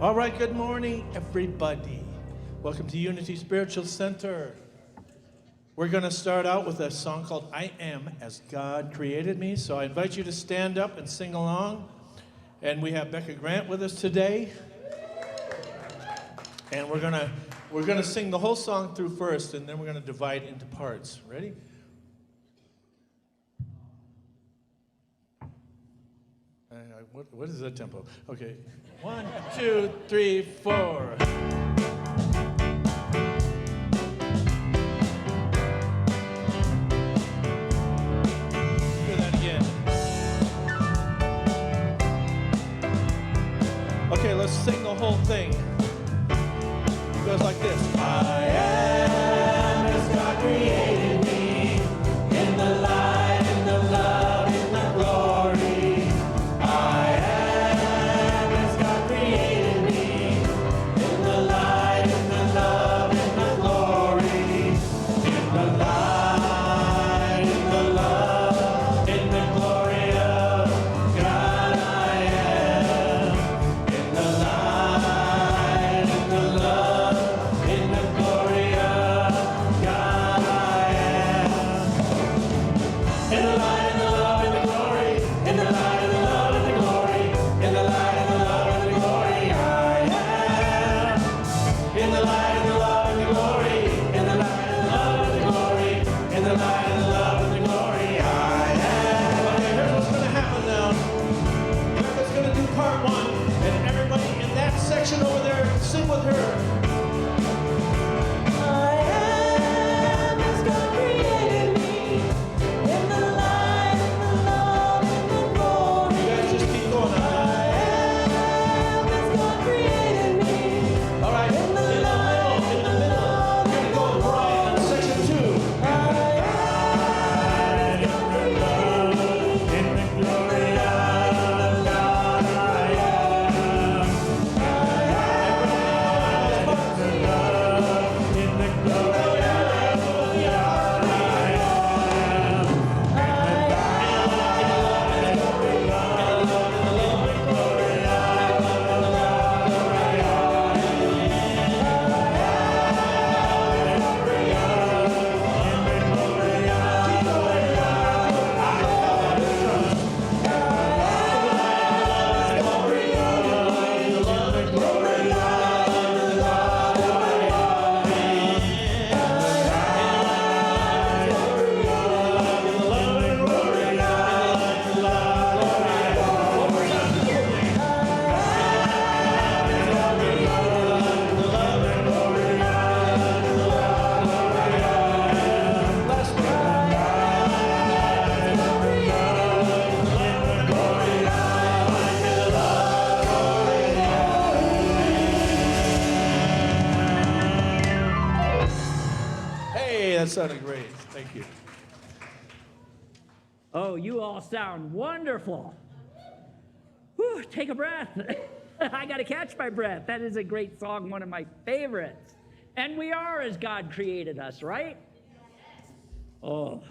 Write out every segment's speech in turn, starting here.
All right, good morning, everybody. Welcome to Unity Spiritual Center. We're going to start out with a song called I Am As God Created Me. So I invite you to stand up and sing along. And we have Becca Grant with us today. And we're going to sing the whole song through first, and then we're going to divide into parts. Ready? What is that tempo? Okay. 1, 2, 3, 4. Do that again. Okay, let's sing the whole thing. It goes like this. I am as God created me, in the light, in the love, in the glory. I am as God created me, in the light, in the love, in the glory. In the light, in the love, in the glory of God I am. In the light, in the love, in the glory of God I am. In the light, in the love, in the glory. In the light, in the love, in the glory. In the light, in the love, in the glory I am. In the light, in the love, in the glory. In the light, in the love, in the glory. In the light, in the love, in the glory I am. Okay, here's what's going to happen now. Becca's going to do part 1, and everybody in that section over there, sing with her. I am as God created me, in the light, in the love, in the glory. You guys just keep going on. I am as God created me. All right, in the middle, we're going to go with Brian in section 2. I am as God created me, in the glory of God I am. I am as God created me, in the glory of God I Hey, that sounded great. Thank you. Oh, you all sound wonderful. Whew, take a breath. I got to catch my breath. That is a great song, one of my favorites. And we are as God created us, right? Oh.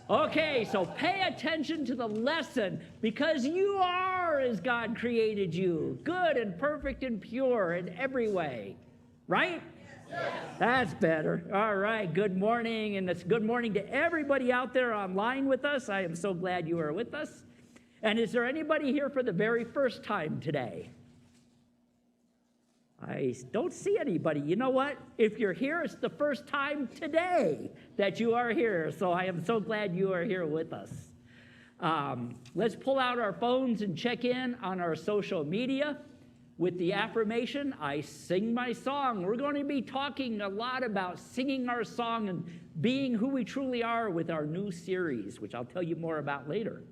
Okay, so pay attention to the lesson because you are as God created you, good and perfect and pure in every way, right? That's better. All right, good morning, and it's good morning to everybody out there online with us. I am so glad you are with us. And is there anybody here for the very first time today? I don't see anybody. You know what? If you're here, it's the first time today that you are here. So I am so glad you are here with us. Let's pull out our phones and check in on our social media. With the affirmation, I sing my song. We're going to be talking a lot about singing our song and being who we truly are with our new series, which I'll tell you more about later.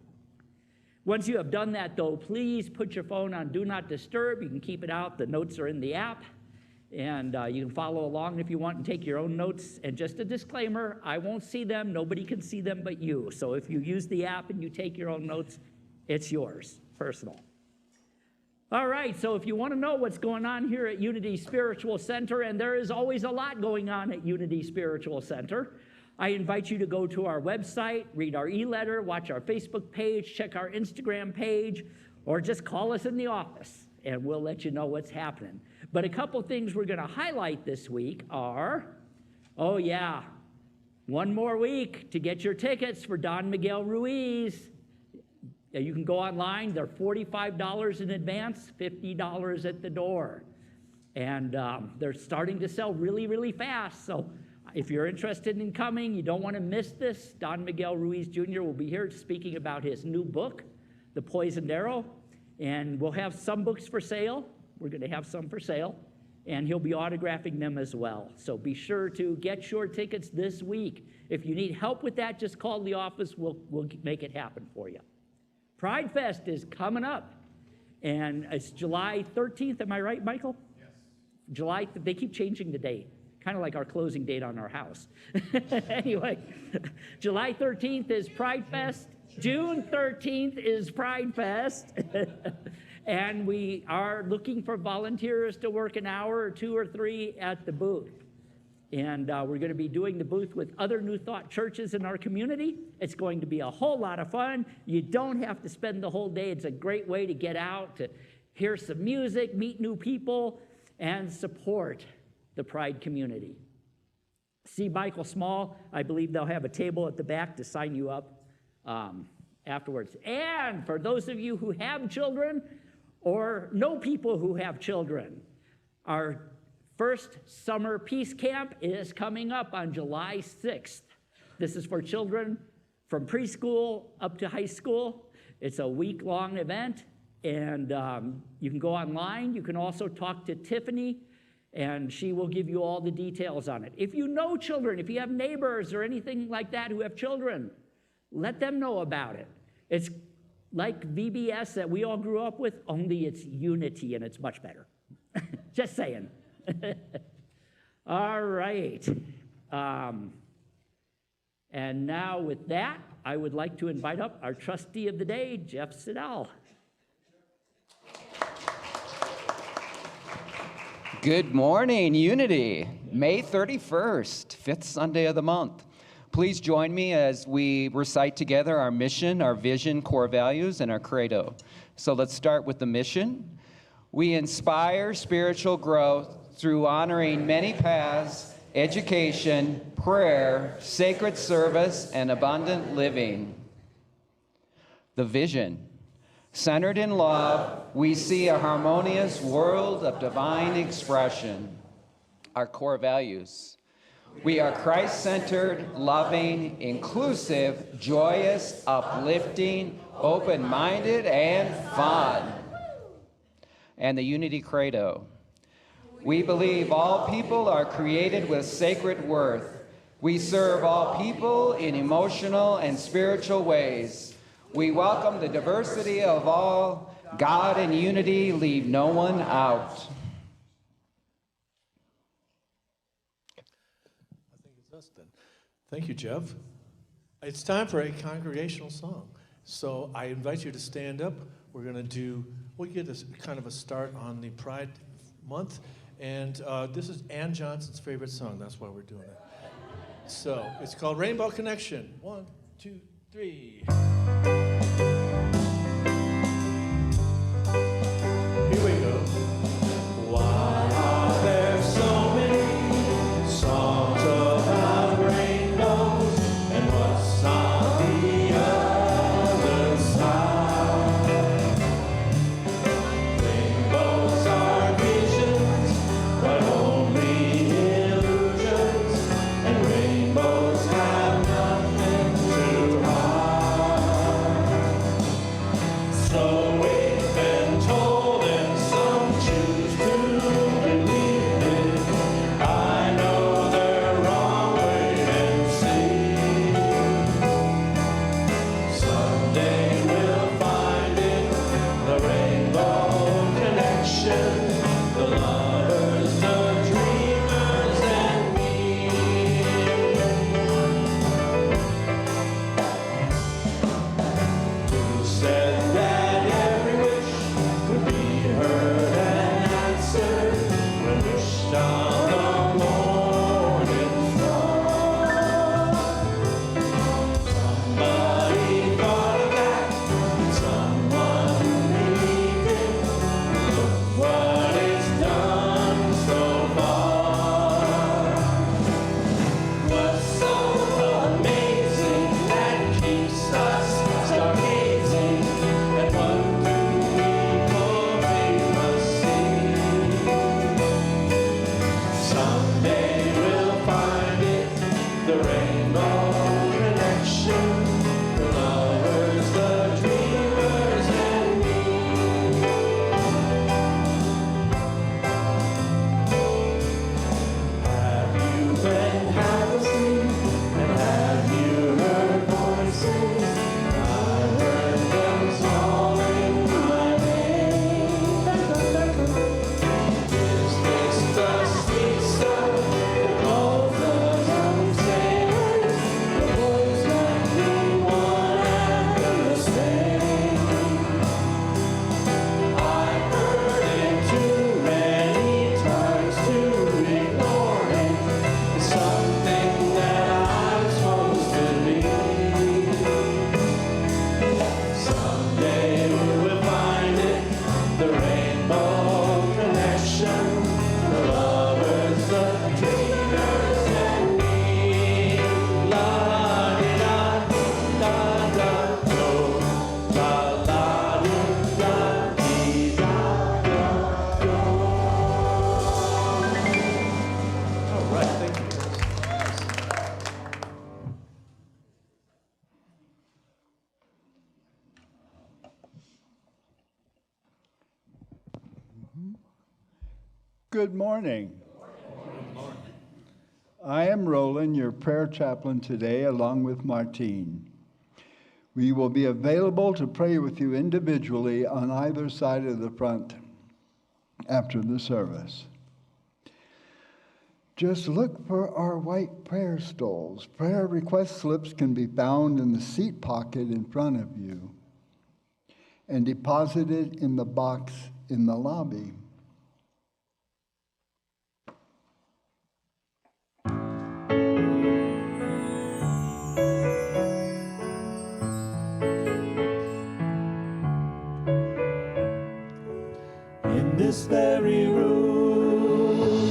Once you have done that, though, please put your phone on Do Not Disturb. You can keep it out. The notes are in the app. And you can follow along if you want and take your own notes. And just a disclaimer, I won't see them. Nobody can see them but you. So if you use the app and you take your own notes, it's yours, personal. All right, so if you want to know what's going on here at Unity Spiritual Center, and there is always a lot going on at Unity Spiritual Center, I invite you to go to our website, read our e-letter, watch our Facebook page, check our Instagram page, or just call us in the office. and we'll let you know what's happening. But a couple things we're going to highlight this week are, oh yeah, one more week to get your tickets for Don Miguel Ruiz. You can go online. They're $45 in advance, $50 at the door. And they're starting to sell really, really fast. So if you're interested in coming, you don't want to miss this. Don Miguel Ruiz Jr. will be here speaking about his new book, The Poisoned Arrow. And we'll have some books for sale. We're going to have some for sale. And he'll be autographing them as well. So be sure to get your tickets this week. If you need help with that, just call the office. We'll make it happen for you. Pride Fest is coming up. And it's July 13th. Am I right, Michael? Yes. They keep changing the date. Kind of like our closing date on our house. Anyway, July 13th is Pride Fest. June 13th is Pride Fest. And we are looking for volunteers to work an hour or 2 or 3 at the booth. And we're going to be doing the booth with other New Thought churches in our community. It's going to be a whole lot of fun. You don't have to spend the whole day. It's a great way to get out, to hear some music, meet new people, and support the Pride community. See Michael Small. I believe they'll have a table at the back to sign you up afterwards. And for those of you who have children or know people who have children, our first summer peace camp is coming up on July 6th. This is for children from preschool up to high school. It's a week-long event, and you can go online. You can also talk to Tiffany, and she will give you all the details on it. If you know children, if you have neighbors or anything like that who have children, let them know about it. It's like VBS that we all grew up with, only it's unity and it's much better. Just saying. All right. And now with that, I would like to invite up our trustee of the day, Jeff Siddall. Good morning, Unity. May 31st, 5th Sunday of the month. Please join me as we recite together our mission, our vision, core values, and our credo. So let's start with the mission. We inspire spiritual growth through honoring many paths, education, prayer, sacred service, and abundant living. The vision. Centered in love, we see a harmonious world of divine expression. Our core values. We are Christ-centered, loving, inclusive, joyous, uplifting, open-minded, and fun. And the Unity Credo. We believe all people are created with sacred worth. We serve all people in emotional and spiritual ways. We welcome the diversity of all. God and unity leave no one out. Thank you, Jeff. It's time for a congregational song. So I invite you to stand up. We'll get a kind of a start on the Pride Month. And this is Ann Johnson's favorite song. That's why we're doing it. So it's called Rainbow Connection. 1, 2, 3. Here we go. Why are there so many songs about rainbows, and what's on the other side? Rainbows are visions, but only illusions, and rainbows have nothing to hide. So we've been told, and some choose to believe it. I know they're wrong, wait and see. Someday we'll find it, the rainbow connection, the lovers, the dreamers, and me. Who said that Good morning. I am Roland, your prayer chaplain today, along with Martine. We will be available to pray with you individually on either side of the front after the service. Just look for our white prayer stoles. Prayer request slips can be found in the seat pocket in front of you and deposited in the box in the lobby. In this very room,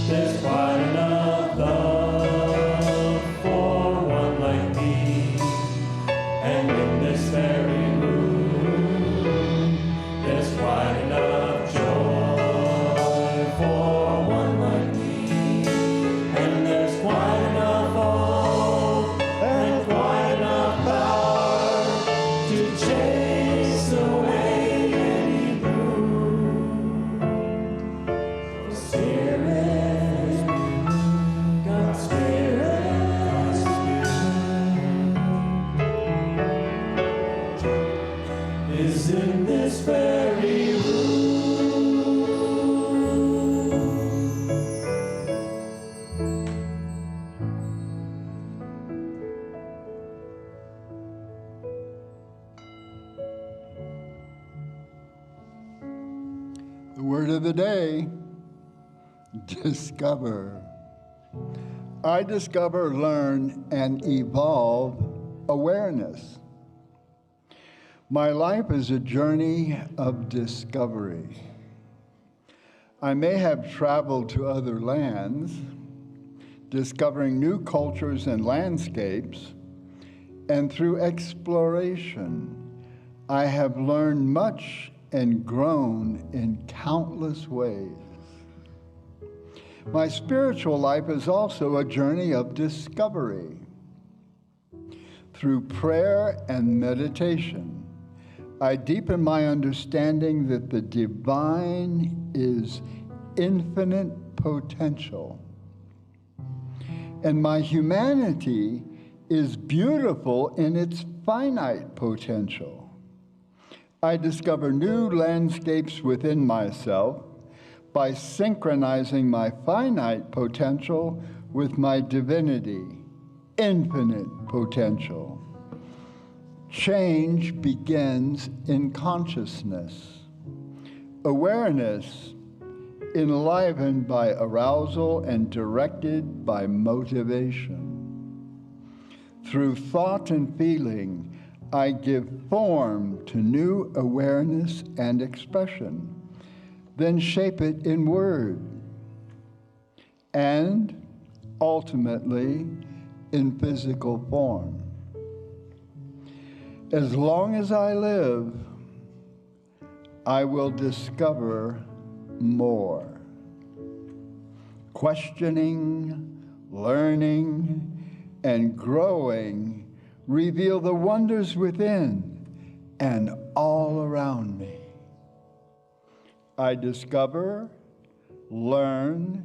there's quite enough love for one like me. And in this very room, there's quite enough joy for one like me. And there's quite enough hope and quite enough power to chase away any gloom. The Spirit, God's Spirit, is in this very room. The word of the day, discover. I discover, learn, and evolve awareness. My life is a journey of discovery. I may have traveled to other lands, discovering new cultures and landscapes, and through exploration, I have learned much and grown in countless ways. My spiritual life is also a journey of discovery. Through prayer and meditation, I deepen my understanding that the divine is infinite potential, and my humanity is beautiful in its finite potential. I discover new landscapes within myself by synchronizing my finite potential with my divinity, infinite potential. Change begins in consciousness. Awareness, enlivened by arousal and directed by motivation. Through thought and feeling, I give form to new awareness and expression, then shape it in word, and ultimately in physical form. As long as I live, I will discover more. Questioning, learning, and growing reveal the wonders within and all around me. I discover, learn,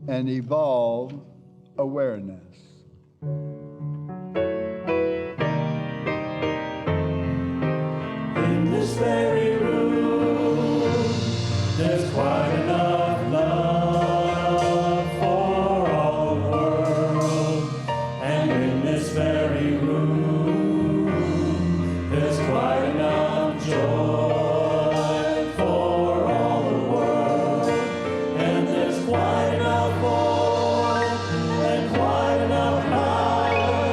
and evolve awareness. In this very room, there's quite enough love for all the world. And in this very room, there's quite enough joy for all the world. And there's quite enough hope and quite enough power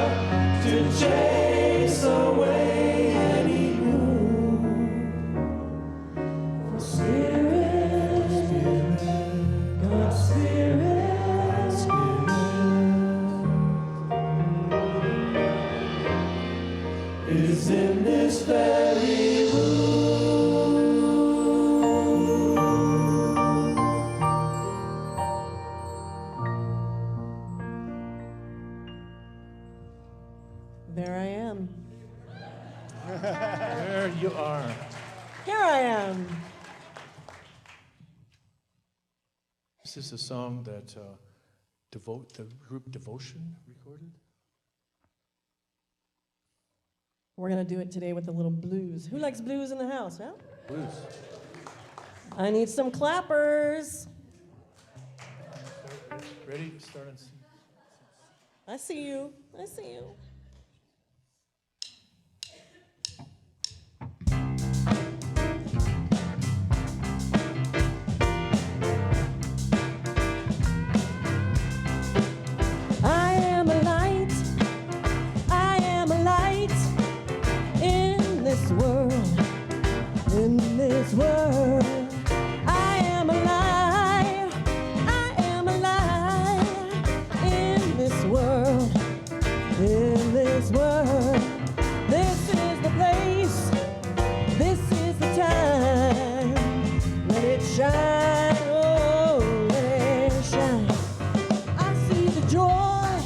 to chase away any gloom. For Spirit, God's Spirit, is in this very room. There I am. There you are. Here I am. Is this a song that the group Devotion recorded? We're going to do it today with a little blues. Who likes blues in the house, huh? Blues. I need some clappers. Ready to start on C? I see you. I see you. I am a light. I am a light in this world. In this world. I am a light. I am a light in this world. In this world. This is the place. This is the time. Let it shine. Oh, let it shine. I see the joy.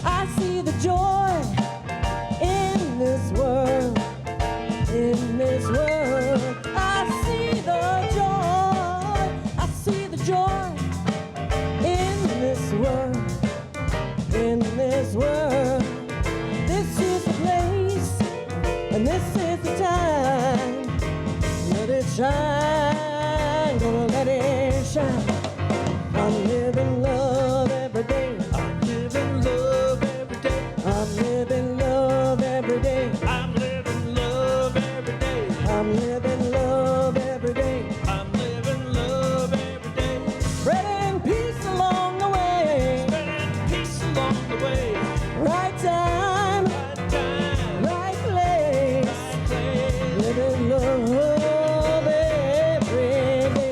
I see the joy in this world. In this world. I see the joy. I see the joy in this world. In this world. This is the place, and this is the time. Let it shine, gonna let it shine. I'm living love every day. I'm living love every day. I'm living love every day. I'm living love every day. I'm living love every day. I'm living love every day. Spreading peace along the way. Spreading peace along the way. Right time, Right time, right place. right place. Living love every day.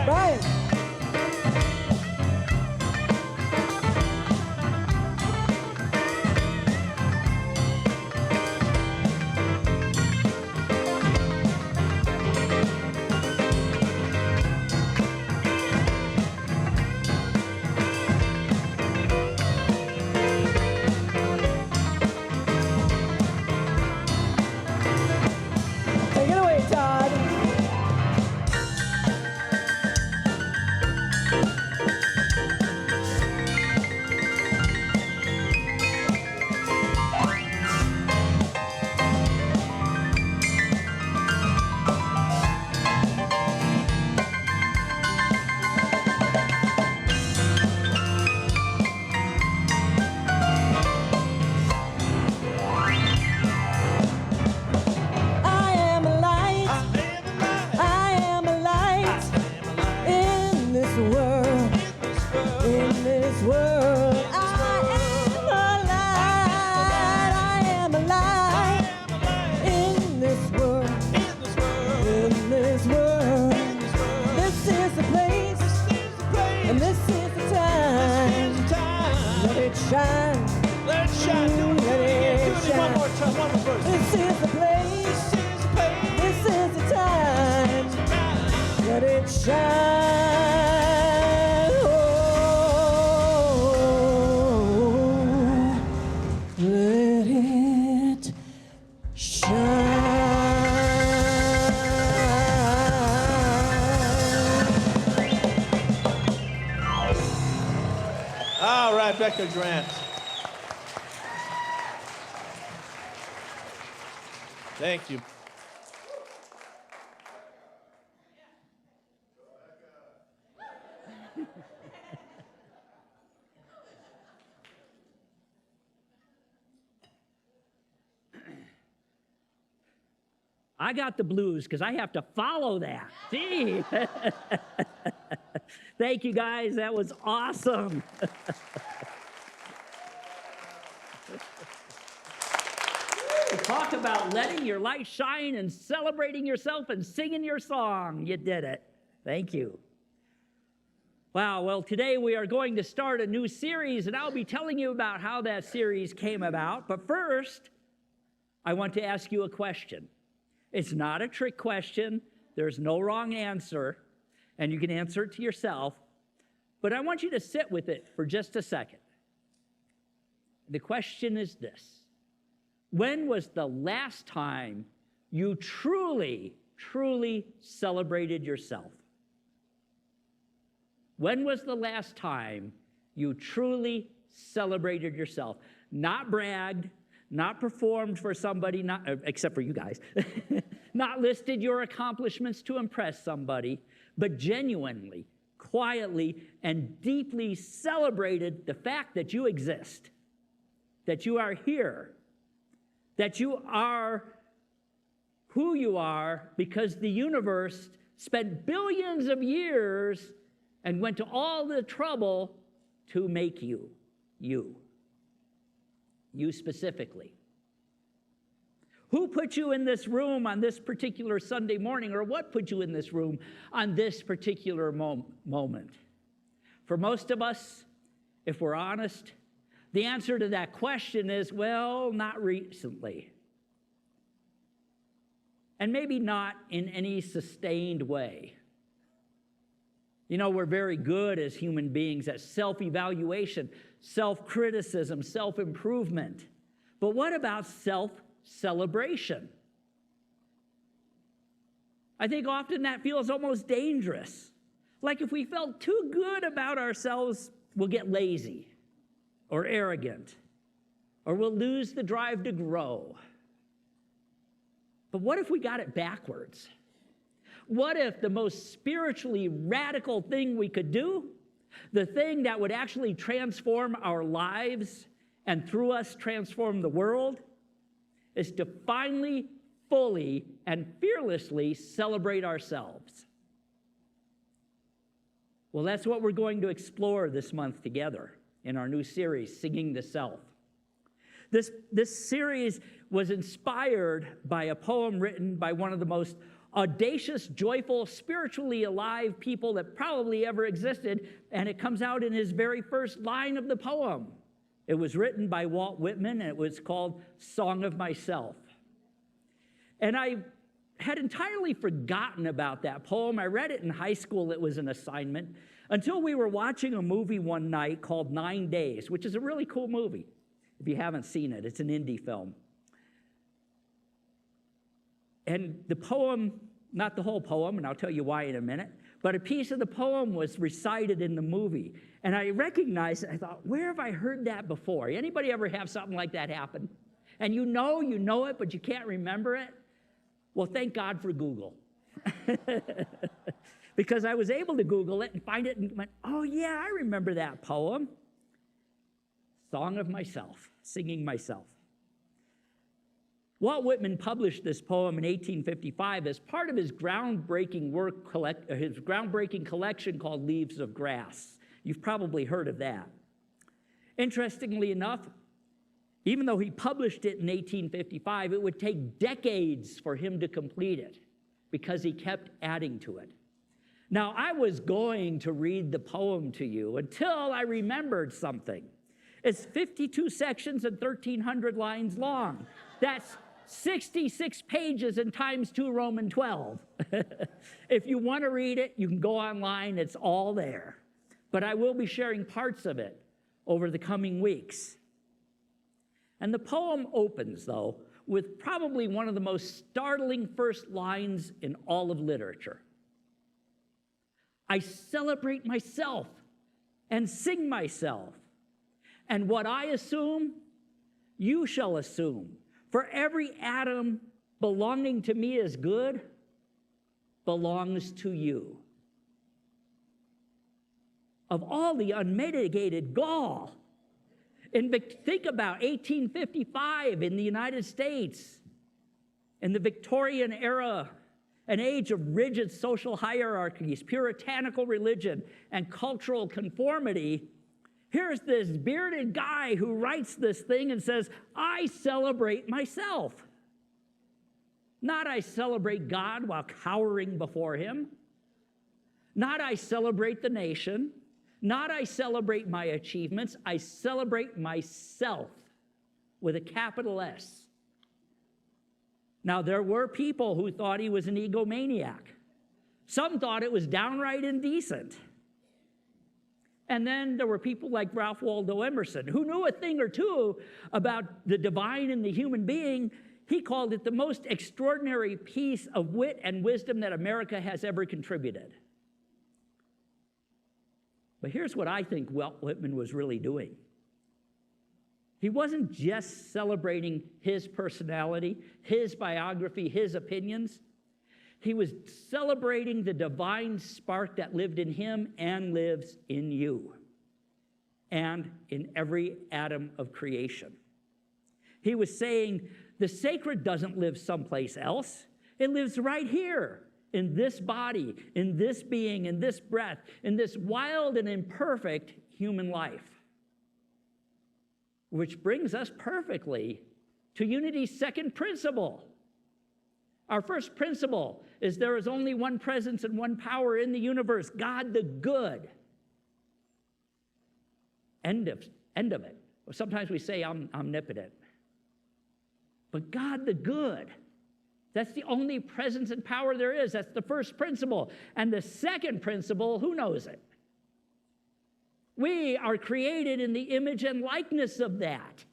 Brian. Take it away, Todd. I am a light. I am a light. I am a light I am a light in this world. in this world. In this world. I am a light. I am a I light am a light in this world. in this world. In this world. In this world. This is the place, This is the place. and this is the time. This is the time. Let it shine. Let it shine. Do it Let again. it Do it shine. one more time. One more verse. This is the place. This is the place. This is the time. Time. Let it shine. Oh, let it shine. All right, Becca Grant. Thank you. I got the blues because I have to follow that. Gee. Thank you, guys. That was awesome. Talk about letting your light shine and celebrating yourself and singing your song. You did it. Thank you. Wow, well, today we are going to start a new series, and I'll be telling you about how that series came about. But first, I want to ask you a question. It's not a trick question. There's no wrong answer, and you can answer it to yourself. But I want you to sit with it for just a second. The question is this. When was the last time you truly, truly celebrated yourself? When was the last time you truly celebrated yourself? Not bragged, not performed for somebody, except for you guys, not listed your accomplishments to impress somebody, but genuinely, quietly, and deeply celebrated the fact that you exist, that you are here, that you are who you are because the universe spent billions of years and went to all the trouble to make you, you specifically. Who put you in this room on this particular Sunday morning, or what put you in this room on this particular moment? For most of us, if we're honest, the answer to that question is, well, not recently. And maybe not in any sustained way. You know, we're very good as human beings at self-evaluation, self-criticism, self-improvement. But what about self-celebration? I think often that feels almost dangerous. Like if we felt too good about ourselves, we'll get lazy or arrogant, or we'll lose the drive to grow. But what if we got it backwards? What if the most spiritually radical thing we could do, the thing that would actually transform our lives and through us transform the world, is to finally, fully, and fearlessly celebrate ourselves? Well, that's what we're going to explore this month together in our new series, Singing the Self. This series was inspired by a poem written by one of the most audacious, joyful, spiritually alive people that probably ever existed, and it comes out in his very first line of the poem. It was written by Walt Whitman, and it was called Song of Myself. And I had entirely forgotten about that poem. I read it in high school. It was an assignment, until we were watching a movie one night called 9 Days, which is a really cool movie. If you haven't seen it, it's an indie film. And the poem, not the whole poem, and I'll tell you why in a minute, but a piece of the poem was recited in the movie. And I recognized it. I thought, where have I heard that before? Anybody ever have something like that happen? And you know it, but you can't remember it? Well, thank God for Google. Because I was able to Google it and find it and went, oh yeah, I remember that poem. Song of Myself, Singing Myself. Walt Whitman published this poem in 1855 as part of his groundbreaking collection called Leaves of Grass. You've probably heard of that. Interestingly enough, even though he published it in 1855, it would take decades for him to complete it because he kept adding to it. Now, I was going to read the poem to you until I remembered something. It's 52 sections and 1,300 lines long. That's 66 pages and times 2 Roman 12. If you want to read it, you can go online. It's all there. But I will be sharing parts of it over the coming weeks. And the poem opens, though, with probably one of the most startling first lines in all of literature. I celebrate myself and sing myself. And what I assume, you shall assume. For every atom belonging to me as good belongs to you. Of all the unmitigated gall. And think about 1855 in the United States, in the Victorian era, an age of rigid social hierarchies, puritanical religion, and cultural conformity. Here's this bearded guy who writes this thing and says, I celebrate myself. Not I celebrate God while cowering before him. Not I celebrate the nation. Not I celebrate my achievements. I celebrate myself with a capital S. Now, there were people who thought he was an egomaniac. Some thought it was downright indecent. And then there were people like Ralph Waldo Emerson, who knew a thing or two about the divine and the human being. He called it the most extraordinary piece of wit and wisdom that America has ever contributed. But here's what I think Walt Whitman was really doing. He wasn't just celebrating his personality, his biography, his opinions. He was celebrating the divine spark that lived in him and lives in you and in every atom of creation. He was saying the sacred doesn't live someplace else. It lives right here in this body, in this being, in this breath, in this wild and imperfect human life. Which brings us perfectly to Unity's second principle. Our first principle is there is only one presence and one power in the universe, God the good. End of it. Sometimes we say omnipotent. But God the good, that's the only presence and power there is. That's the first principle. And the second principle, who knows it? We are created in the image and likeness of that.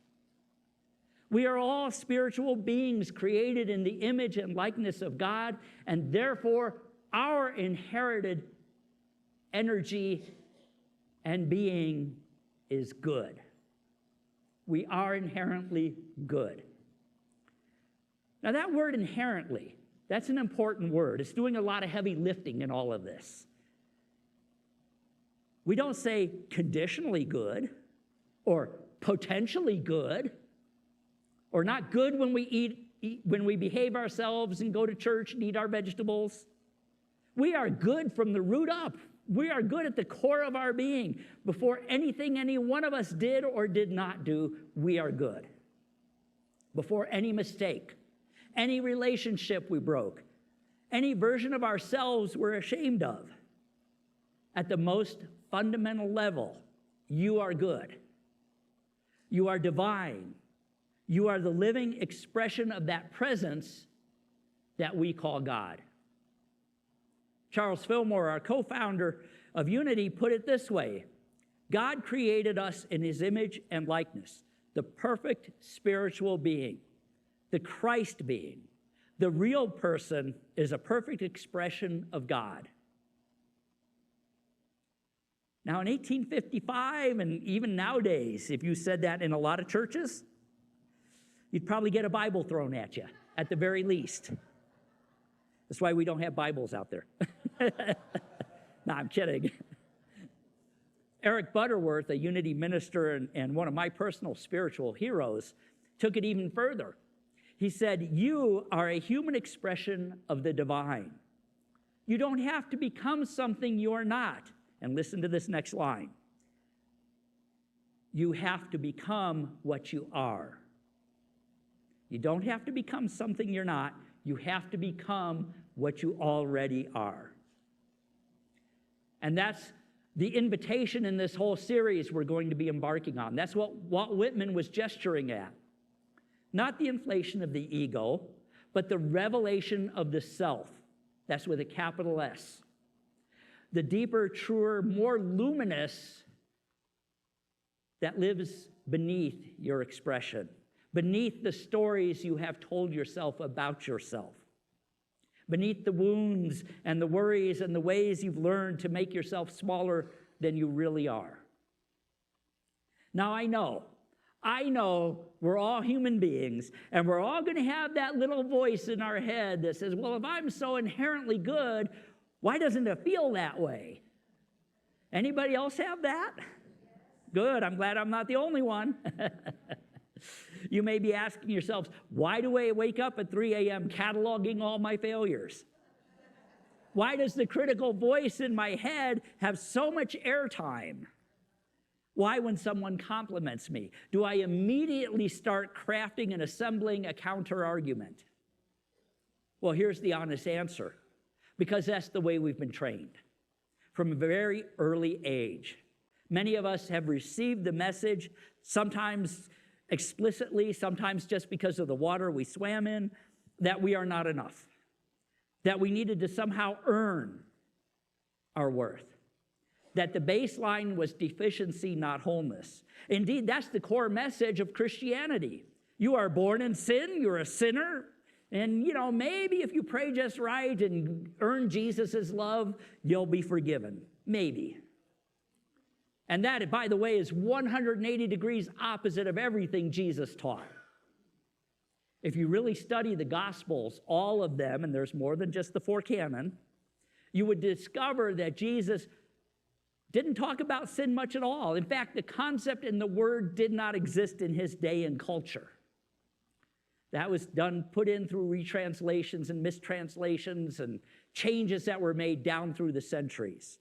We are all spiritual beings created in the image and likeness of God, and therefore our inherited energy and being is good. We are inherently good. Now that word inherently, that's an important word. It's doing a lot of heavy lifting in all of this. We don't say conditionally good or potentially good or not good when we eat when we behave ourselves and go to church and eat our vegetables. We are good from the root up. We are good at the core of our being. Before anything any one of us did or did not do, we are good. Before any mistake, any relationship we broke, any version of ourselves we're ashamed of, at the most fundamental level, you are good. You are divine. You are the living expression of that presence that we call God. Charles Fillmore, our co-founder of Unity, put it this way: God created us in his image and likeness, the perfect spiritual being, the Christ being. The real person is a perfect expression of God. Now, in 1855, and even nowadays, if you said that in a lot of churches, you'd probably get a Bible thrown at you, at the very least. That's why we don't have Bibles out there. No, I'm kidding. Eric Butterworth, a Unity minister and one of my personal spiritual heroes, took it even further. He said, you are a human expression of the divine. You don't have to become something you're not. And listen to this next line. You have to become what you are. You don't have to become something you're not. You have to become what you already are. And that's the invitation in this whole series we're going to be embarking on. That's what Walt Whitman was gesturing at. Not the inflation of the ego, but the revelation of the self. That's with a capital S. The deeper, truer, more luminous that lives beneath your expression, beneath the stories you have told yourself about yourself, beneath the wounds and the worries and the ways you've learned to make yourself smaller than you really are. Now, I know we're all human beings, and we're all going to have that little voice in our head that says, well, if I'm so inherently good, why doesn't it feel that way? Anybody else have that? Good, I'm glad I'm not the only one. You may be asking yourselves, why do I wake up at 3 a.m. cataloging all my failures? Why does the critical voice in my head have so much airtime? Why, when someone compliments me, do I immediately start crafting and assembling a counter-argument? Well, here's the honest answer. Because that's the way we've been trained from a very early age. Many of us have received the message, sometimes explicitly, sometimes just because of the water we swam in, that we are not enough, that we needed to somehow earn our worth, that the baseline was deficiency, not wholeness. Indeed, that's the core message of Christianity. You are born in sin, you're a sinner, and, maybe if you pray just right and earn Jesus' love, you'll be forgiven. Maybe. And that, by the way, is 180 degrees opposite of everything Jesus taught. If you really study the Gospels, all of them, and there's more than just the 4 canon, you would discover that Jesus didn't talk about sin much at all. In fact, the concept and the word did not exist in his day and culture. That was put in through retranslations and mistranslations and changes that were made down through the centuries.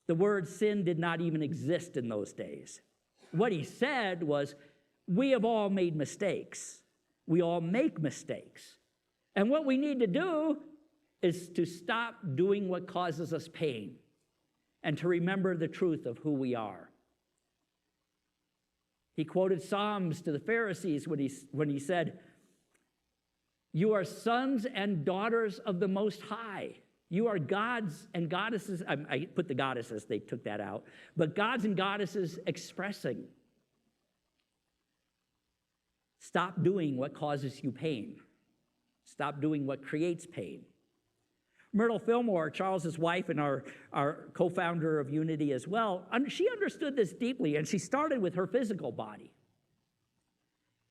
The word sin did not even exist in those days. What he said was, we have all made mistakes. We all make mistakes. And what we need to do is to stop doing what causes us pain and to remember the truth of who we are. He quoted Psalms to the Pharisees when he said, you are sons and daughters of the Most High. You are gods and goddesses. I put the goddesses, they took that out. But gods and goddesses expressing. Stop doing what causes you pain. Stop doing what creates pain. Myrtle Fillmore, Charles's wife and our co-founder of Unity as well, she understood this deeply, and she started with her physical body.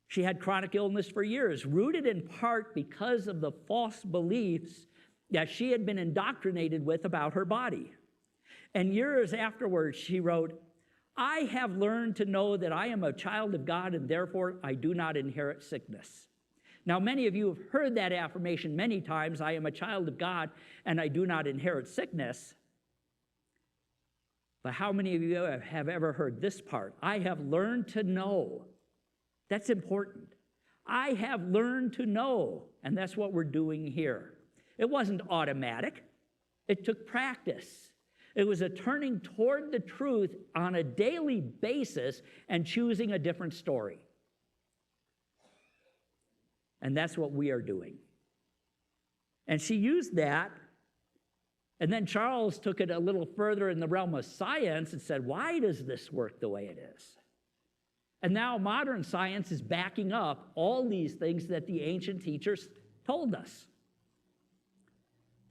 She had chronic illness for years, rooted in part because of the false beliefs that she had been indoctrinated with about her body. And years afterwards, she wrote, I have learned to know that I am a child of God, and therefore I do not inherit sickness. Now, many of you have heard that affirmation many times, I am a child of God, and I do not inherit sickness. But how many of you have ever heard this part? I have learned to know. That's important. I have learned to know, and that's what we're doing here. It wasn't automatic. It took practice. It was a turning toward the truth on a daily basis and choosing a different story. And that's what we are doing. And she used that, and then Charles took it a little further in the realm of science and said, why does this work the way it is? And now modern science is backing up all these things that the ancient teachers told us.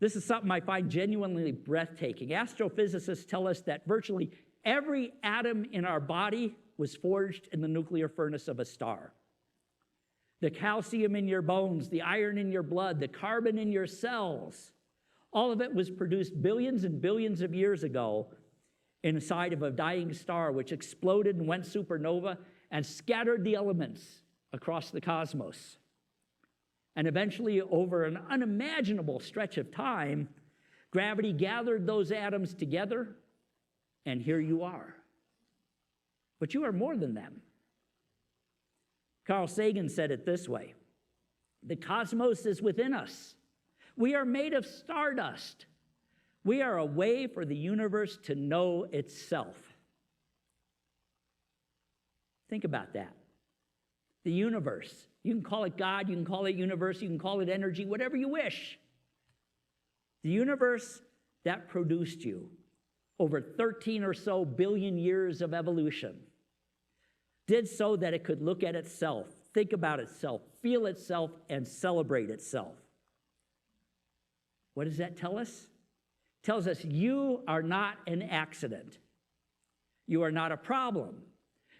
This is something I find genuinely breathtaking. Astrophysicists tell us that virtually every atom in our body was forged in the nuclear furnace of a star. The calcium in your bones, the iron in your blood, the carbon in your cells, all of it was produced billions and billions of years ago inside of a dying star, which exploded and went supernova and scattered the elements across the cosmos. And eventually, over an unimaginable stretch of time, gravity gathered those atoms together, and here you are. But you are more than them. Carl Sagan said it this way, the cosmos is within us. We are made of stardust. We are a way for the universe to know itself. Think about that. The universe. You can call it God, you can call it universe, you can call it energy, whatever you wish. The universe that produced you over 13 or so billion years of evolution did so that it could look at itself, think about itself, feel itself, and celebrate itself. What does that tell us? It tells us you are not an accident. You are not a problem.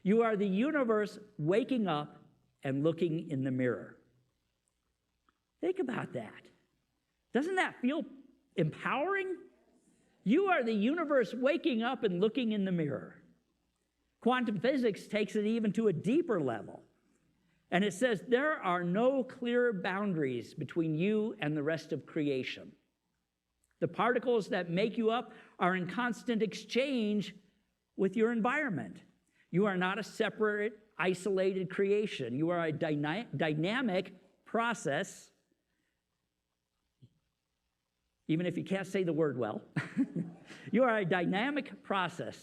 You are the universe waking up and looking in the mirror. Think about that. Doesn't that feel empowering? You are the universe waking up and looking in the mirror. Quantum physics takes it even to a deeper level. And it says there are no clear boundaries between you and the rest of creation. The particles that make you up are in constant exchange with your environment. You are not a separate, isolated creation. You are a dynamic process, even if you can't say the word well. You are a dynamic process,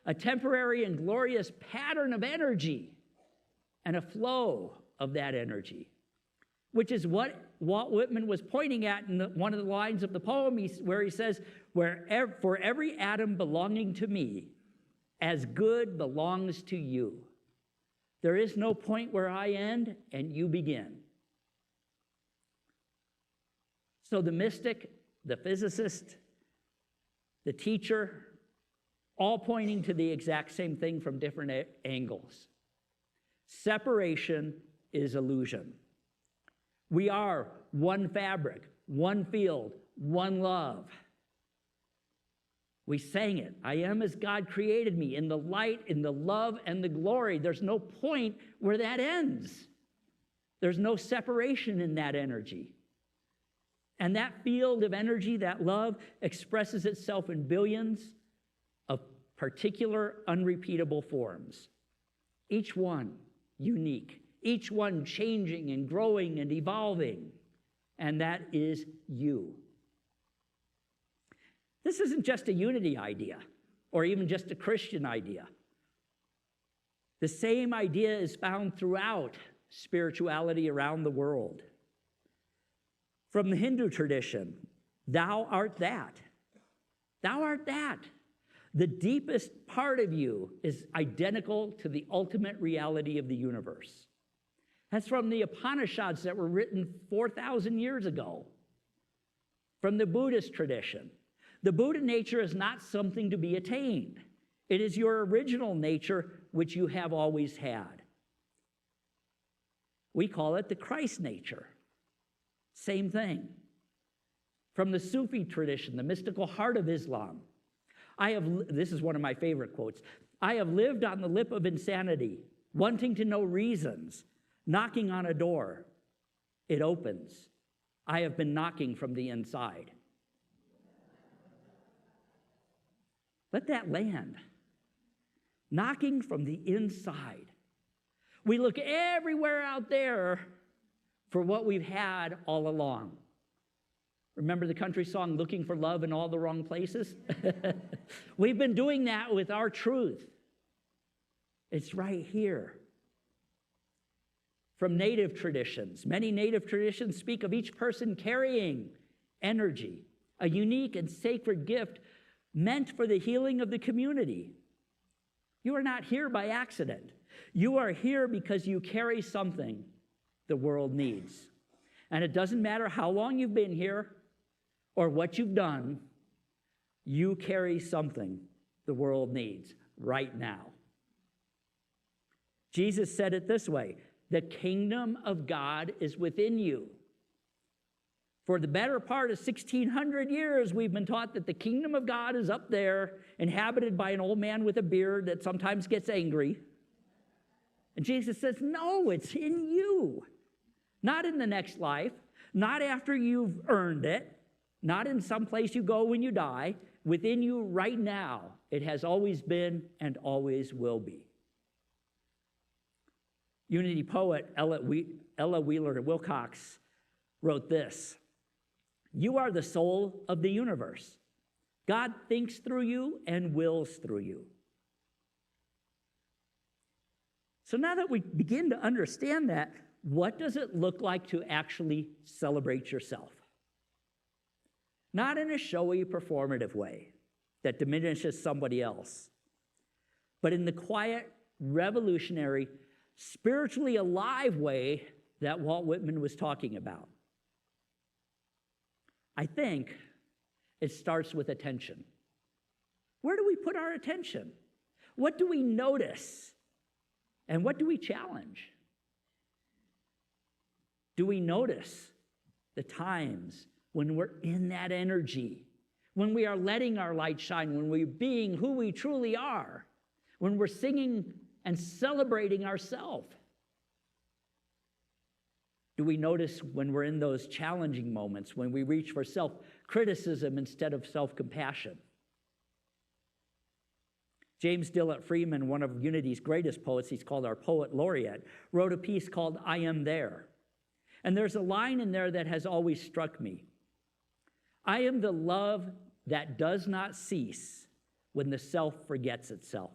a temporary and glorious pattern of energy and a flow of that energy, which is what Walt Whitman was pointing at in one of the lines of the poem where he says, for every atom belonging to me, as good belongs to you. There is no point where I end and you begin. So the mystic, the physicist, the teacher, all pointing to the exact same thing from different angles. Separation is illusion. We are one fabric, one field, one love. We sang it. I am as God created me, in the light, in the love, and the glory. There's no point where that ends. There's no separation in that energy. And that field of energy, that love, expresses itself in billions of particular unrepeatable forms. Each one unique. Each one changing and growing and evolving. And that is you. This isn't just a unity idea or even just a Christian idea. The same idea is found throughout spirituality around the world. From the Hindu tradition, thou art that. Thou art that. The deepest part of you is identical to the ultimate reality of the universe. That's from the Upanishads that were written 4,000 years ago. From the Buddhist tradition. The Buddha nature is not something to be attained. It is your original nature, which you have always had. We call it the Christ nature. Same thing. From the Sufi tradition, the mystical heart of Islam. This is one of my favorite quotes. I have lived on the lip of insanity, wanting to know reasons, knocking on a door. It opens. I have been knocking from the inside. Let that land. Knocking from the inside. We look everywhere out there for what we've had all along. Remember the country song, Looking for Love in All the Wrong Places? We've been doing that with our truth. It's right here. From native traditions, many native traditions speak of each person carrying energy, a unique and sacred gift meant for the healing of the community. You are not here by accident. You are here because you carry something the world needs. And it doesn't matter how long you've been here or what you've done, you carry something the world needs right now. Jesus said it this way, the kingdom of God is within you. For the better part of 1,600 years, we've been taught that the kingdom of God is up there, inhabited by an old man with a beard that sometimes gets angry. And Jesus says, no, it's in you. Not in the next life, not after you've earned it, not in some place you go when you die. Within you right now, it has always been and always will be. Unity poet Ella Wheeler Wilcox wrote this, you are the soul of the universe. God thinks through you and wills through you. So now that we begin to understand that, what does it look like to actually celebrate yourself? Not in a showy, performative way that diminishes somebody else, but in the quiet, revolutionary, spiritually alive way that Walt Whitman was talking about. I think it starts with attention. Where do we put our attention? What do we notice? And what do we challenge? Do we notice the times when we're in that energy, when we are letting our light shine, when we're being who we truly are, when we're singing and celebrating ourselves? Do we notice when we're in those challenging moments, when we reach for self-criticism instead of self-compassion? James Dillett Freeman, one of Unity's greatest poets, he's called our poet laureate, wrote a piece called I Am There. And there's a line in there that has always struck me. I am the love that does not cease when the self forgets itself.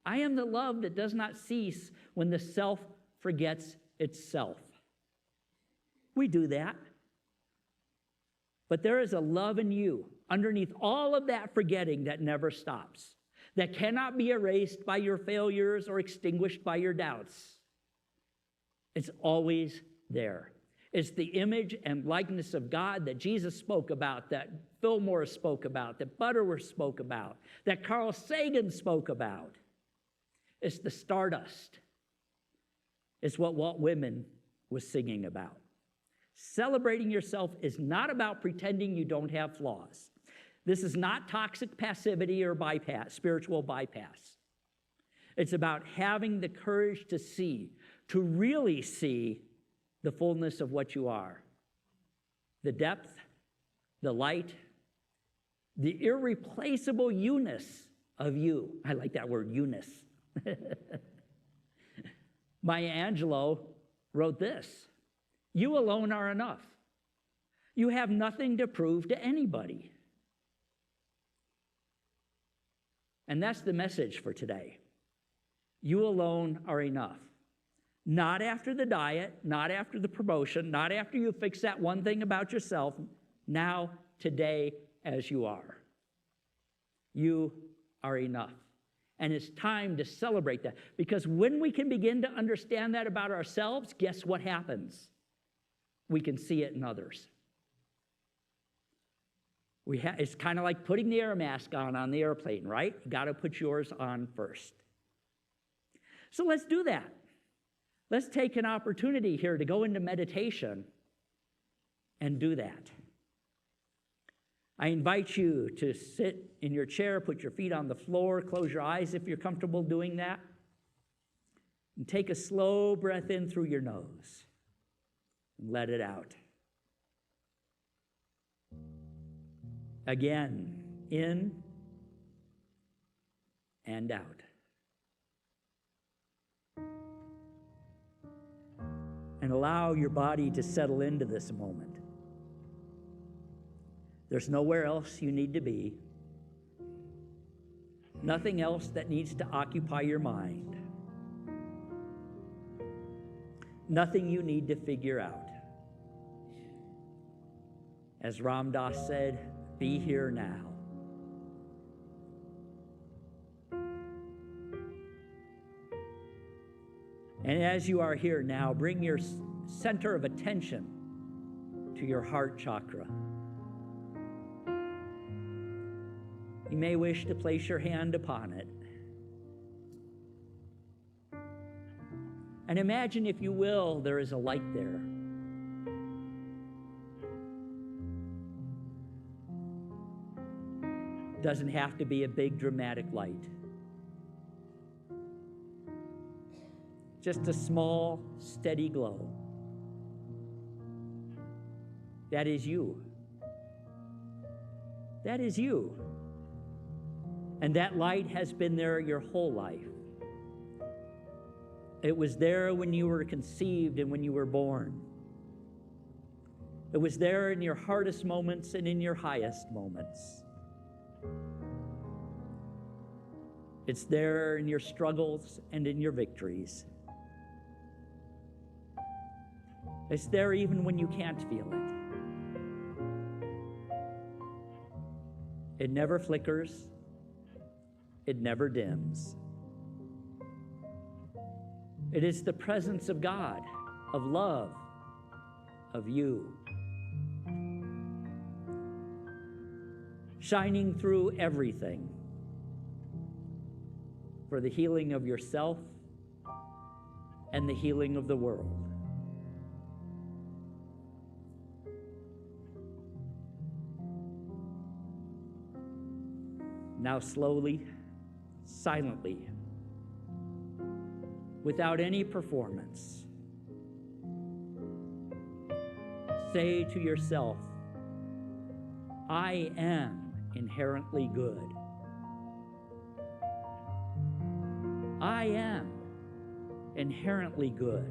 I am the love that does not cease when the self forgets itself. We do that. But there is a love in you underneath all of that forgetting that never stops, that cannot be erased by your failures or extinguished by your doubts. It's always there. It's the image and likeness of God that Jesus spoke about, that Phil Morris spoke about, that Butterworth spoke about, that Carl Sagan spoke about. It's the stardust. It's what Walt Whitman was singing about. Celebrating yourself is not about pretending you don't have flaws. This is not toxic passivity or bypass, spiritual bypass. It's about having the courage to see, to really see the fullness of what you are. The depth, the light, the irreplaceable you-ness of you. I like that word, you-ness. Maya Angelou wrote this: "You alone are enough. You have nothing to prove to anybody." And that's the message for today. You alone are enough. Not after the diet, not after the promotion, not after you fix that one thing about yourself. Now, today, as you are. You are enough. And it's time to celebrate that. Because when we can begin to understand that about ourselves, guess what happens? We can see it in others. It's kind of like putting the air mask on the airplane, right? You got to put yours on first. So let's do that. Let's take an opportunity here to go into meditation and do that. I invite you to sit in your chair, put your feet on the floor, close your eyes if you're comfortable doing that, and take a slow breath in through your nose and let it out. Again, in and out. And allow your body to settle into this moment. There's nowhere else you need to be. Nothing else that needs to occupy your mind. Nothing you need to figure out. As Ram Dass said, be here now. And as you are here now, bring your center of attention to your heart chakra. You may wish to place your hand upon it. And imagine, if you will, there is a light there. Doesn't have to be a big dramatic light. Just a small, steady glow. That is you. That is you. And that light has been there your whole life. It was there when you were conceived and when you were born. It was there in your hardest moments and in your highest moments. It's there in your struggles and in your victories. It's there even when you can't feel it. It never flickers. It never dims. It is the presence of God, of love, of you, shining through everything for the healing of yourself and the healing of the world. Now slowly, silently, without any performance, say to yourself, I am inherently good. I am inherently good.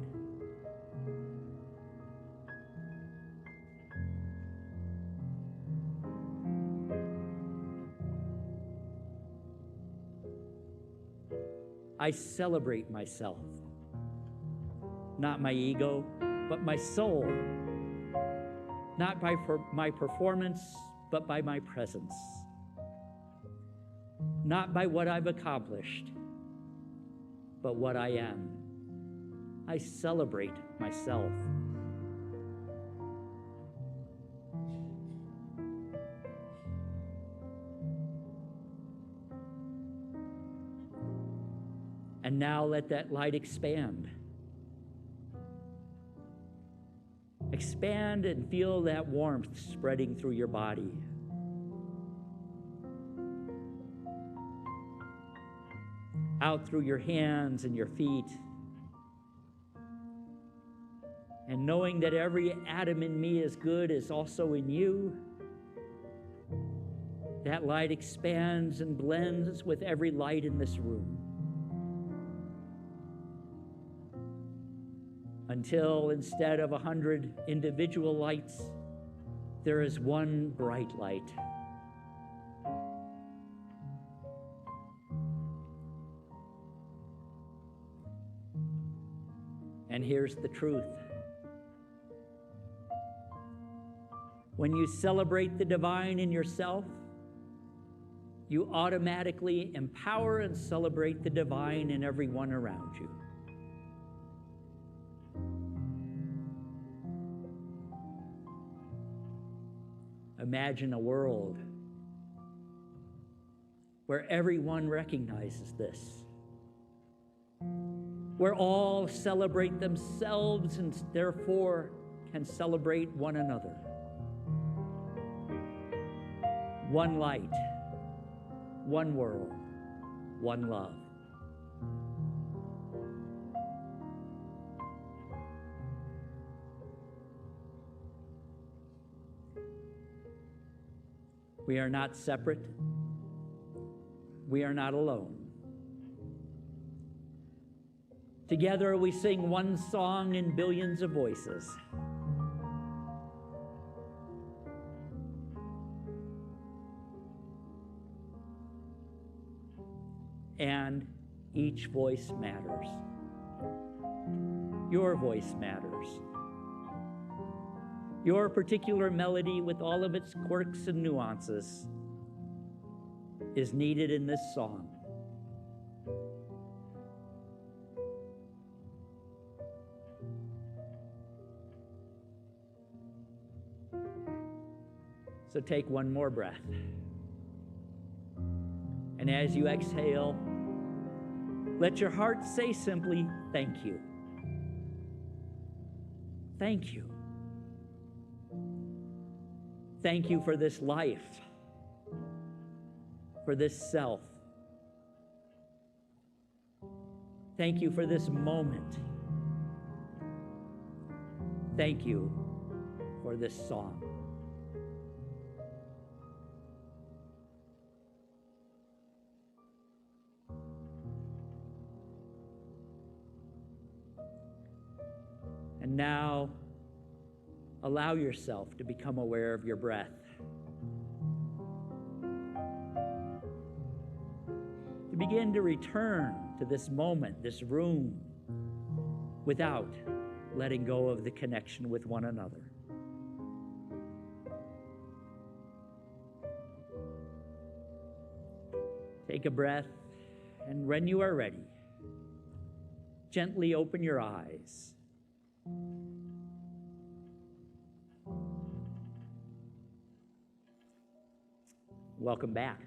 I celebrate myself, not my ego, but my soul, not by my performance, but by my presence, not by what I've accomplished, but what I am. I celebrate myself. And now let that light expand. Expand and feel that warmth spreading through your body. Out through your hands and your feet. And knowing that every atom in me is good is also in you. That light expands and blends with every light in this room. Until instead of 100 individual lights, there is one bright light. And here's the truth. When you celebrate the divine in yourself, you automatically empower and celebrate the divine in everyone around you. Imagine a world where everyone recognizes this, where all celebrate themselves and therefore can celebrate one another. One light, one world, one love. We are not separate. We are not alone. Together we sing one song in billions of voices. And each voice matters. Your voice matters. Your particular melody, with all of its quirks and nuances, is needed in this song. So take one more breath. And as you exhale, let your heart say simply, thank you. Thank you. Thank you for this life, for this self. Thank you for this moment. Thank you for this song. And now, allow yourself to become aware of your breath. To begin to return to this moment, this room, without letting go of the connection with one another. Take a breath, and when you are ready, gently open your eyes. Welcome back.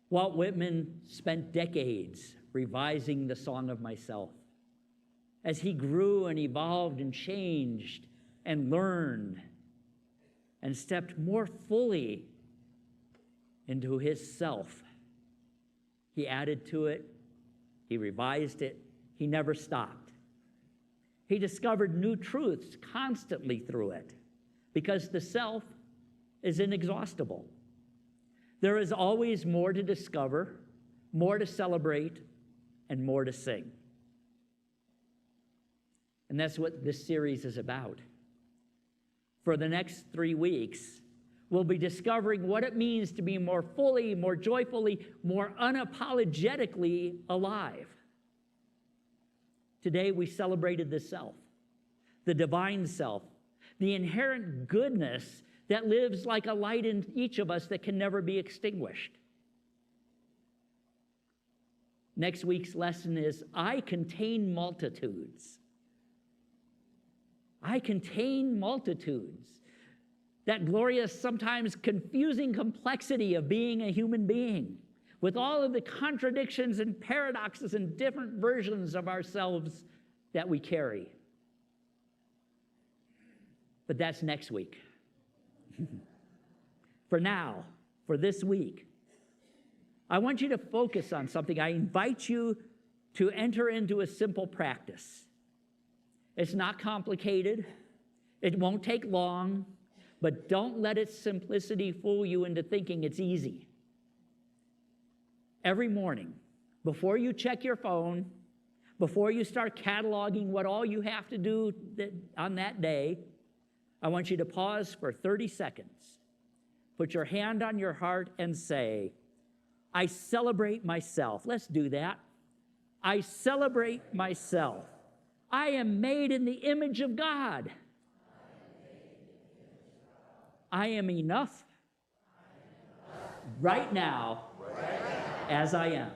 Walt Whitman spent decades revising the Song of Myself as he grew and evolved and changed and learned and stepped more fully into his self. He added to it, he revised it, he never stopped. He discovered new truths constantly through it, because the self is inexhaustible. There is always more to discover, more to celebrate, and more to sing. And that's what this series is about. For the next 3 weeks, we'll be discovering what it means to be more fully, more joyfully, more unapologetically alive. Today, we celebrated the self, the divine self, the inherent goodness that lives like a light in each of us that can never be extinguished. Next week's lesson is, I contain multitudes. I contain multitudes. That glorious, sometimes confusing complexity of being a human being. with all of the contradictions and paradoxes and different versions of ourselves that we carry. But that's next week. For now, for this week, I want you to focus on something. I invite you to enter into a simple practice. It's not complicated. It won't take long, but don't let its simplicity fool you into thinking it's easy. Every morning, before you check your phone, before you start cataloging what all you have to do on that day, I want you to pause for 30 seconds. Put your hand on your heart and say, I celebrate myself. Let's do that. I celebrate myself. I am made in the image of God. I am enough right now as I am.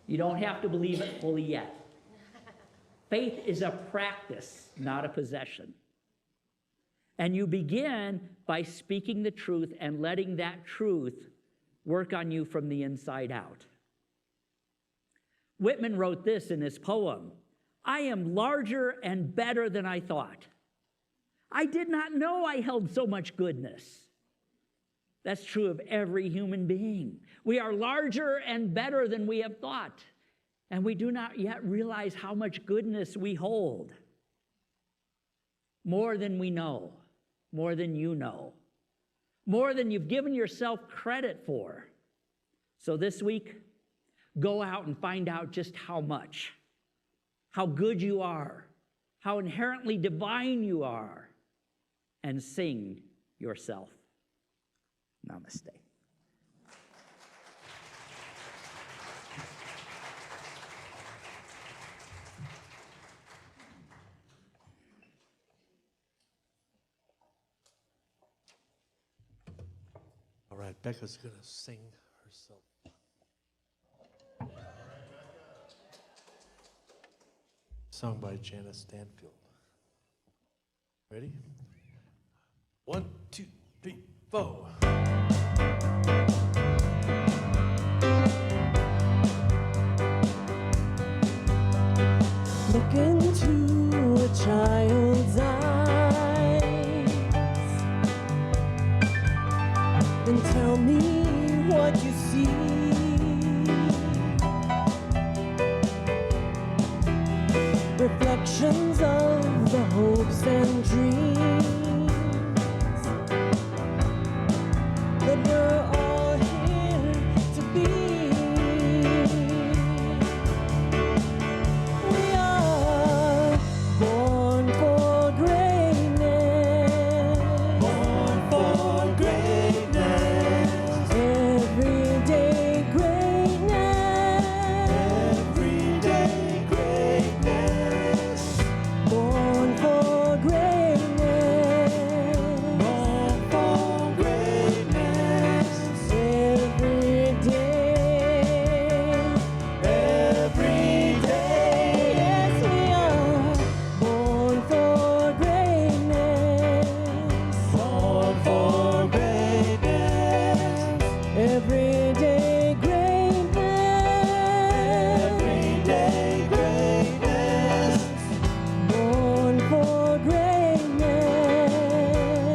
You don't have to believe it fully yet. Faith is a practice, not a possession. And you begin by speaking the truth and letting that truth work on you from the inside out. Whitman wrote this in his poem, I am larger and better than I thought. I did not know I held so much goodness. That's true of every human being. We are larger and better than we have thought, and we do not yet realize how much goodness we hold. More than we know, more than you know, more than you've given yourself credit for. So this week, go out and find out just how much, how good you are, how inherently divine you are, and sing yourself. Namaste. All right, Becca's going to sing herself. Sung by Janice Stanfield. Ready? 1, 2, 3, 4. Look into a child's eyes and tell me what you see. Reflections of the hopes and dreams that we're all here to be. We are born for greatness. Born for greatness. Everyday greatness. Everyday greatness. Born for greatness. Born for greatness. Every day. Every day. Yes, we are born for greatness. Born for greatness. Everyday greatness. Everyday greatness. Born for greatness.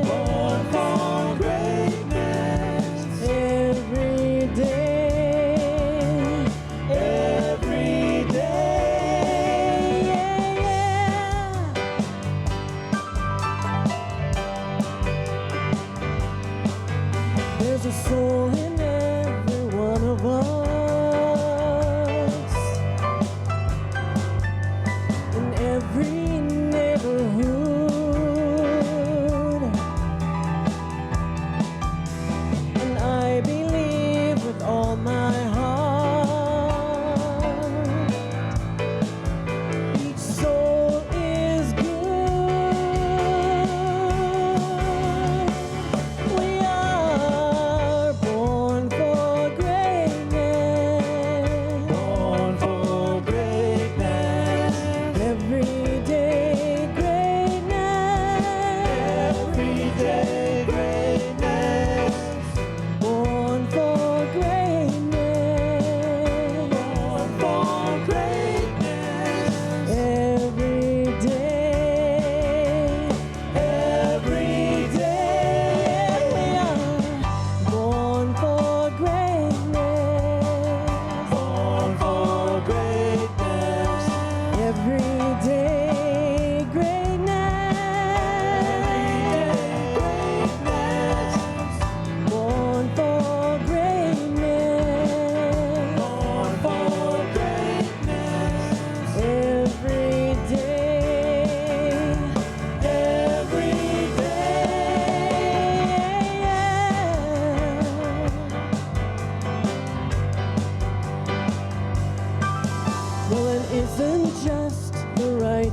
Born for greatness. Every day. Every day. Yeah, yeah. There's a soul in every one of us, in every neighborhood, and I believe with all my heart, each soul is good. We are born for greatness. Born for greatness. Everyday greatness. Everyday greatness. Born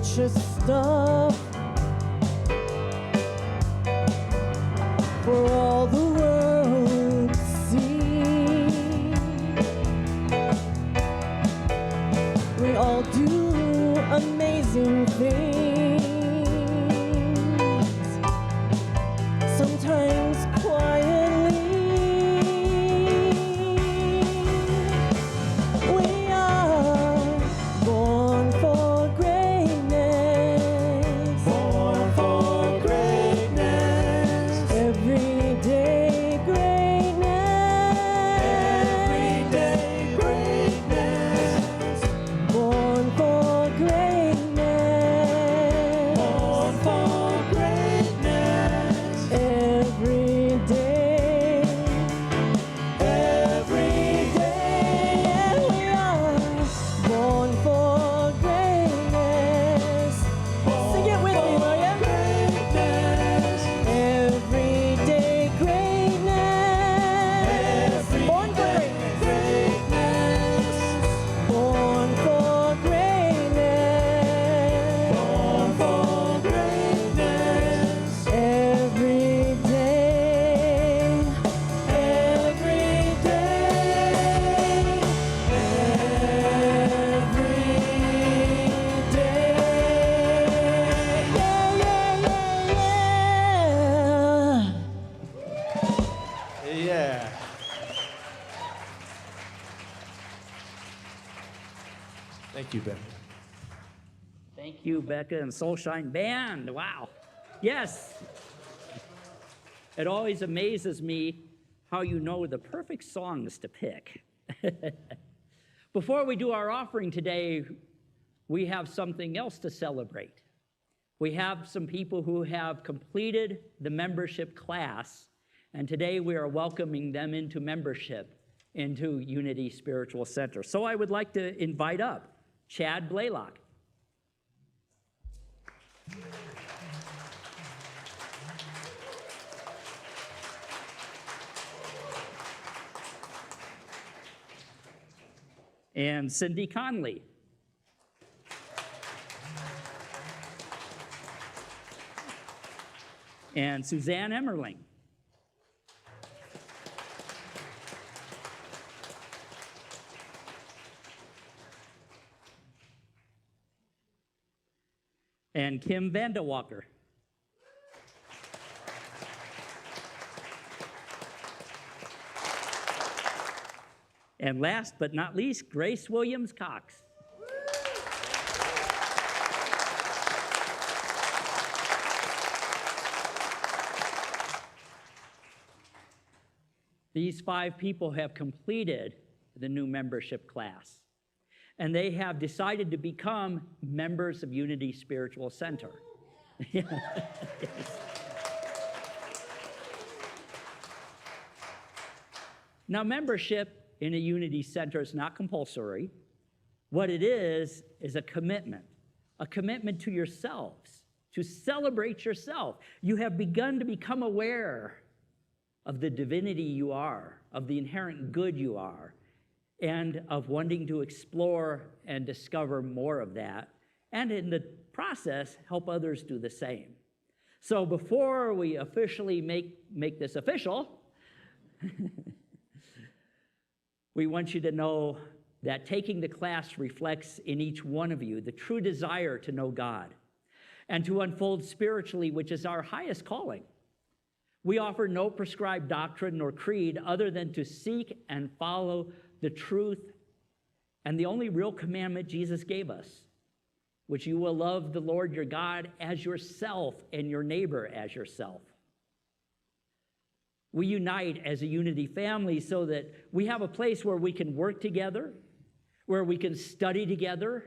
righteous stuff for all the world to see. We all do amazing things, sometimes quietly. We are born for greatness, Born for greatness. everyday greatness, Everyday greatness. born for greatness, Born for greatness. every day, Every day. yeah, we are born for greatness. Sing it with me, will ya? Greatness. Everyday greatness, born for greatness, born for greatness, Born for greatness. every day, Every day. Every day. yeah, yeah, yeah, yeah. Yeah. Thank you, Ben. Thank you, Becca and Soulshine Band. Wow. Yes. It always amazes me how you know the perfect songs to pick. Before we do our offering today, we have something else to celebrate. We have some people who have completed the membership class, and today we are welcoming them into membership into Unity Spiritual Center. So I would like to invite up Chad Blaylock. And Cindy Conley. And Suzanne Emmerling. And Kim Vandewalker. And last but not least, Grace Williams Cox. These 5 people have completed the new membership class, and they have decided to become members of Unity Spiritual Center. Yes. Now, membership in a Unity Center is not compulsory. What it is a commitment to yourselves, to celebrate yourself. You have begun to become aware of the divinity you are, of the inherent good you are, and of wanting to explore and discover more of that, and in the process, help others do the same. So before we officially make this official, we want you to know that taking the class reflects in each one of you the true desire to know God and to unfold spiritually, which is our highest calling. We offer no prescribed doctrine nor creed other than to seek and follow the truth and the only real commandment Jesus gave us, which you will love the Lord your God as yourself and your neighbor as yourself. We unite as a Unity family so that we have a place where we can work together, where we can study together,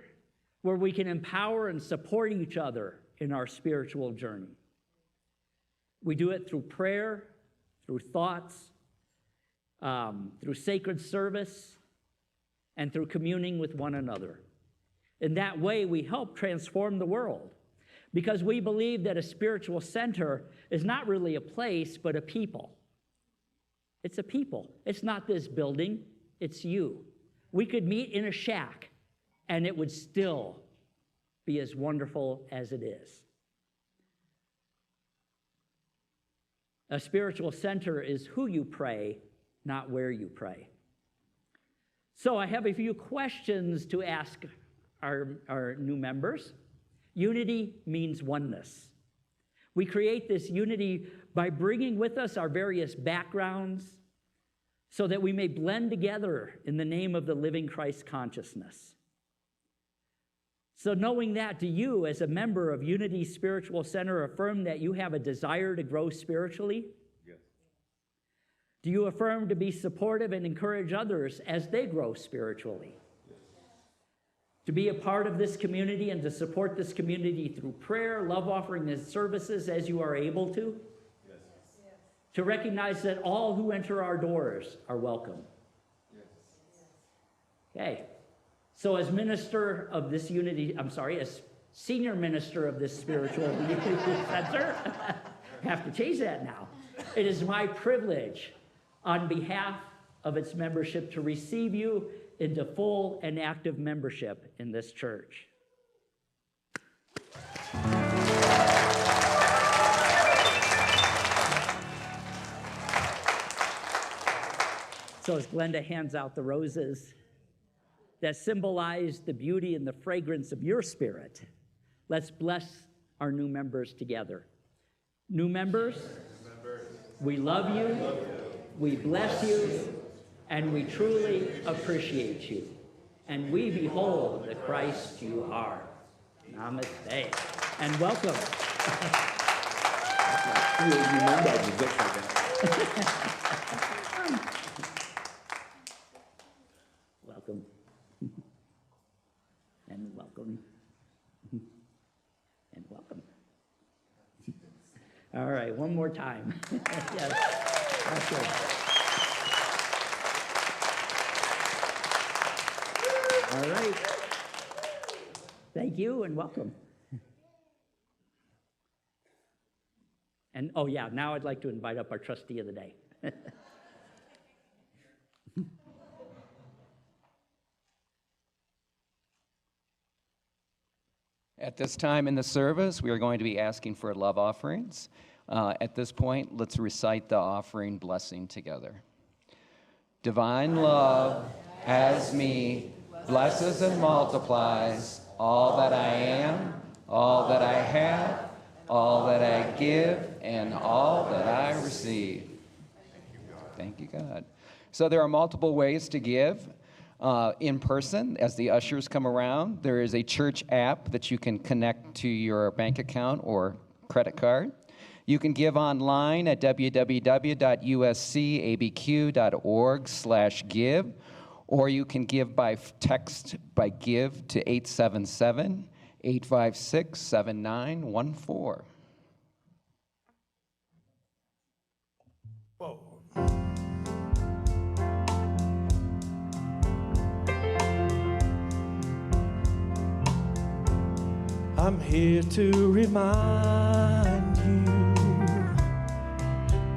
where we can empower and support each other in our spiritual journey. We do it through prayer, through thoughts, through sacred service, and through communing with one another. In that way, we help transform the world because we believe that a spiritual center is not really a place, but a people. It's a people. It's not this building, it's you. We could meet in a shack, and it would still be as wonderful as it is. A spiritual center is who you pray, not where you pray. So I have a few questions to ask our new members. Unity means oneness. We create this unity by bringing with us our various backgrounds so that we may blend together in the name of the living Christ consciousness. So knowing that, do you, as a member of Unity Spiritual Center, affirm that you have a desire to grow spiritually? Yes. Do you affirm to be supportive and encourage others as they grow spiritually? Yes. To be a part of this community and to support this community through prayer, love offering, and services as you are able to? Yes. To recognize that all who enter our doors are welcome. Yes. Okay. So as minister of this unity, as senior minister of this spiritual unity center, I have to change that now. It is my privilege on behalf of its membership to receive you into full and active membership in this church. So as Glenda hands out the roses that symbolize the beauty and the fragrance of your spirit, let's bless our new members together. New members, we love you, we bless you, and we truly appreciate you. And we behold the Christ you are. Namaste. And welcome. Welcome. And welcome. And welcome. All right, one more time. Yes. Okay. All right. Thank you and welcome. And oh yeah, now I'd like to invite up our trustee of the day. At this time in the service, we are going to be asking for love offerings. At this point, let's recite the offering blessing together. Divine love has me, blesses and multiplies all that I am, all that I have, all that I give, and all that I receive. Thank you, God. So there are multiple ways to give. In person, as the ushers come around, there is a church app that you can connect to your bank account or credit card. You can give online at www.uscabq.org/give, or you can give by text by give to 877-856-7914. Whoa. I'm here to remind you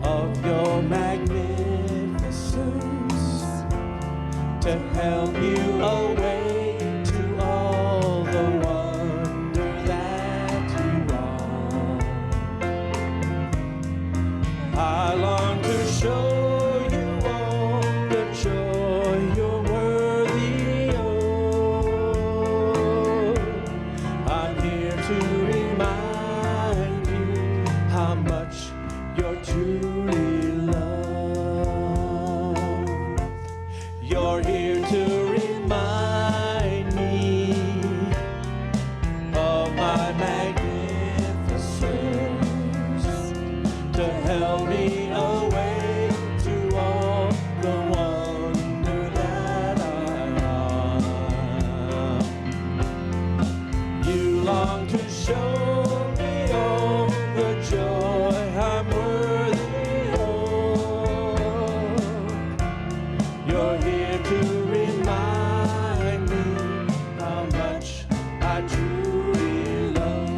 of your magnificence, to help you awake to all the wonder that you are. I long to show you all the joy you're worthy of. I'm here to remind you how much you're truly loved. You're here to remind me of my magnificence, to help me awake to all the wonder that I am. You long to show me all the joy I'm worthy of. You're here to remind me how much I truly love.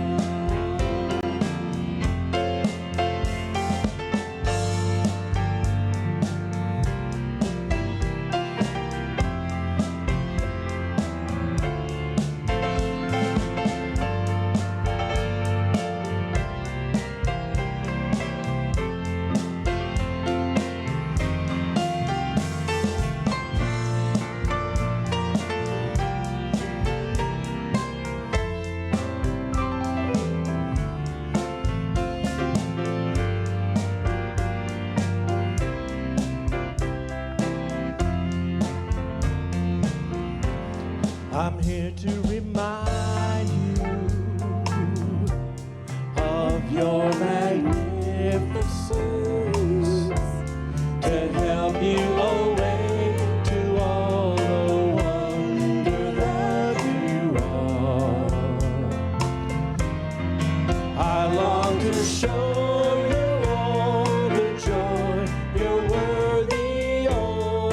show you all the joy you're worthy of.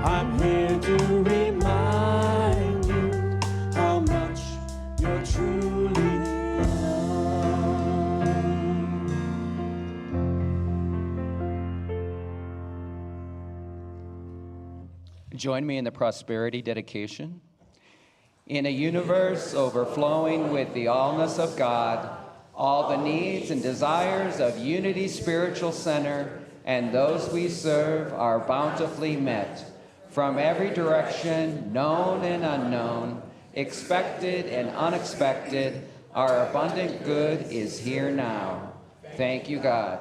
I'm here to remind you how much you're truly loved. Join me in the prosperity dedication. In a universe overflowing with the allness of God, all the needs and desires of Unity Spiritual Center and those we serve are bountifully met. From every direction, known and unknown, expected and unexpected, our abundant good is here now. Thank you, God.